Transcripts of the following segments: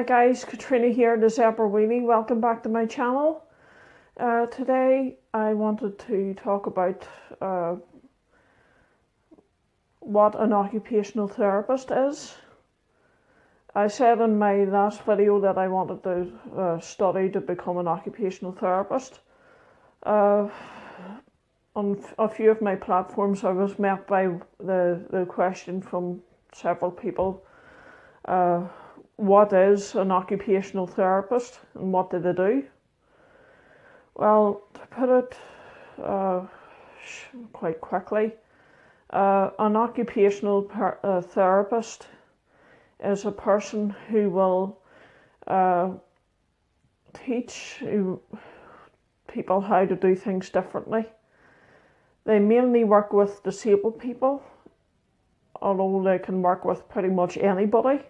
guys, Katrina here, the Zebra Wheelie. Welcome back to my channel. Today I wanted to talk about what an occupational therapist is. I said in my last video that I wanted to study to become an occupational therapist. On a few of my platforms I was met by the question from several people, what is an occupational therapist and what do they do? Well, to put it quite quickly, an occupational therapist is a person who will teach people how to do things differently. They mainly work with disabled people, although they can work with pretty much anybody.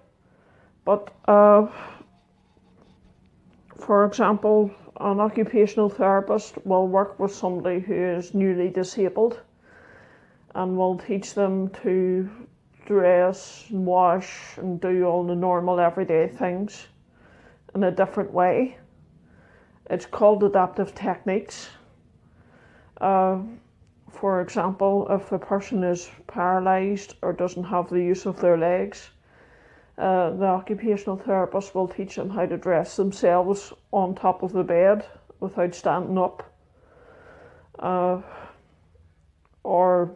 But for example, an occupational therapist will work with somebody who is newly disabled and will teach them to dress and wash and do all the normal everyday things in a different way. It's called adaptive techniques. For example, if a person is paralysed or doesn't have the use of their legs, the occupational therapist will teach them how to dress themselves on top of the bed without standing up. Or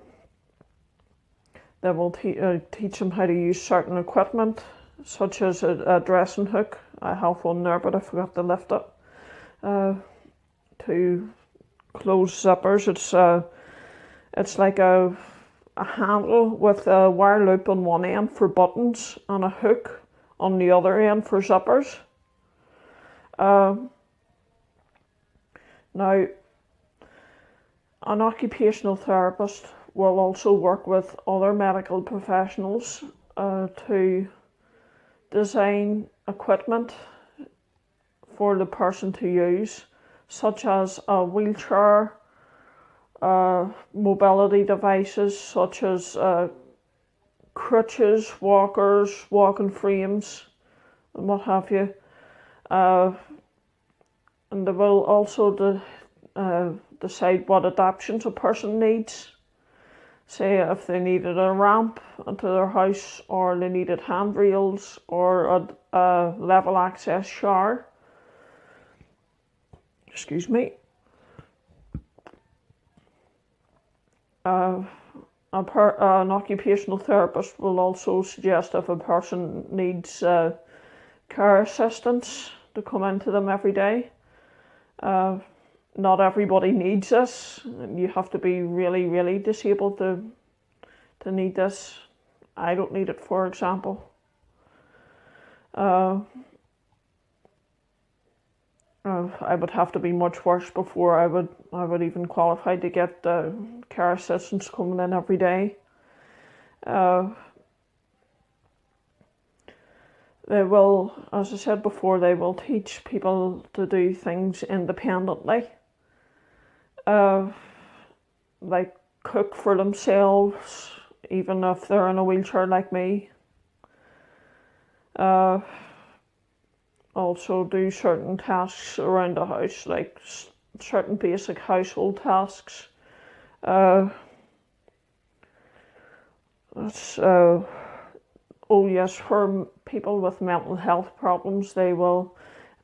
they will teach them how to use certain equipment, such as a dressing hook. I have one there, but I forgot to lift it. To close zippers, it's like a handle with a wire loop on one end for buttons and a hook on the other end for zippers. Now, an occupational therapist will also work with other medical professionals to design equipment for the person to use, such as a wheelchair, mobility devices such as crutches, walkers, walking frames, and what have you. And they will also decide what adaptations a person needs. Say if they needed a ramp into their house, or they needed handrails, or a level access shower. Excuse me. An occupational therapist will also suggest if a person needs care assistance to come into them every day. Not everybody needs this. You have to be really, really disabled to need this. I don't need it, for example. I would have to be much worse before I would even qualify to get care assistance coming in every day. They will, as I said before, they will teach people to do things independently. Like cook for themselves, even if they're in a wheelchair like me. Also do certain tasks around the house, like certain basic household tasks. Oh yes, for people with mental health problems, they will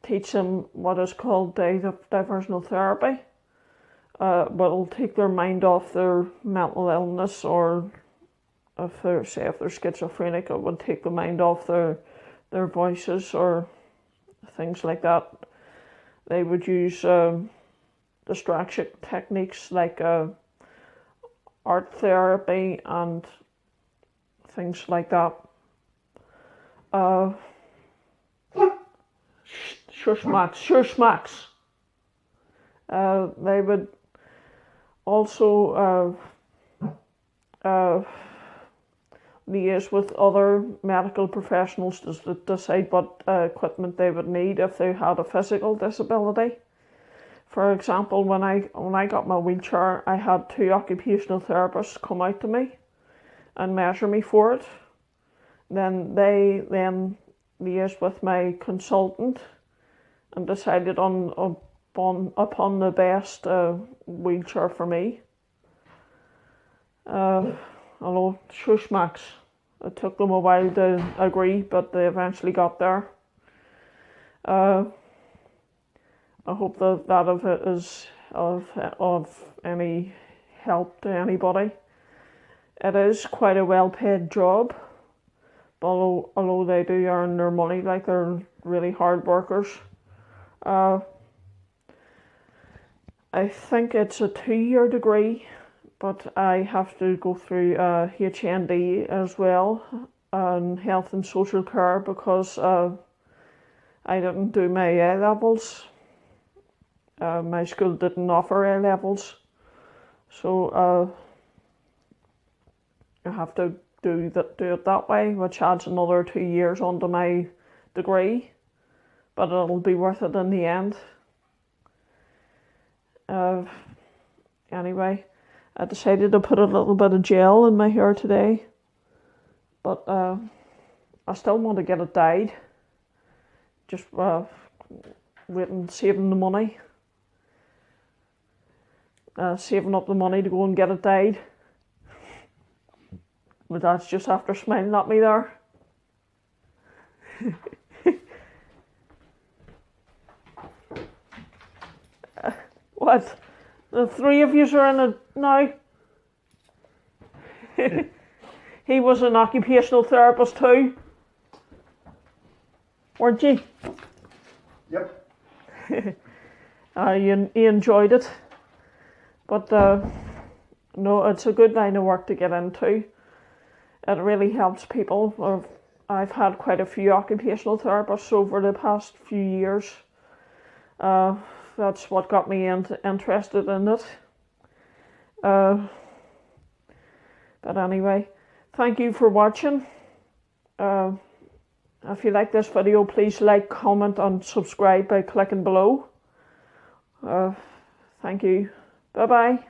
teach them what is called diversional therapy. But it'll take their mind off their mental illness, or if they're schizophrenic, it would take the mind off their voices or things like that. They would use distraction techniques like art therapy and things like that. Shush Max. They would also liaise with other medical professionals to decide what equipment they would need if they had a physical disability. For example, when I got my wheelchair, I had 2 occupational therapists come out to me and measure me for it. Then they liaised with my consultant and decided upon the best wheelchair for me. Although Shushmax, it took them a while to agree, but they eventually got there. I hope that is of any help to anybody. It is quite a well-paid job, although they do earn their money, like they're really hard workers. I think it's a 2-year degree, but I have to go through HND as well, and health and social care, because I didn't do my A-levels. My school didn't offer A-levels, so I have to do it that way, which adds another 2 years onto my degree, but it'll be worth it in the end. Anyway, I decided to put a little bit of gel in my hair today, but I still want to get it dyed. Just waiting, saving the money. Saving up the money to go and get it dyed. My dad's just after smiling at me there. What? The 3 of you are in it now? He was an occupational therapist too, weren't you? Yep. He enjoyed it. But no, it's a good line of work to get into. It really helps people. I've had quite a few occupational therapists over the past few years. That's what got me interested in it. But anyway, thank you for watching. If you like this video, please like, comment and subscribe by clicking below. Thank you. Bye bye.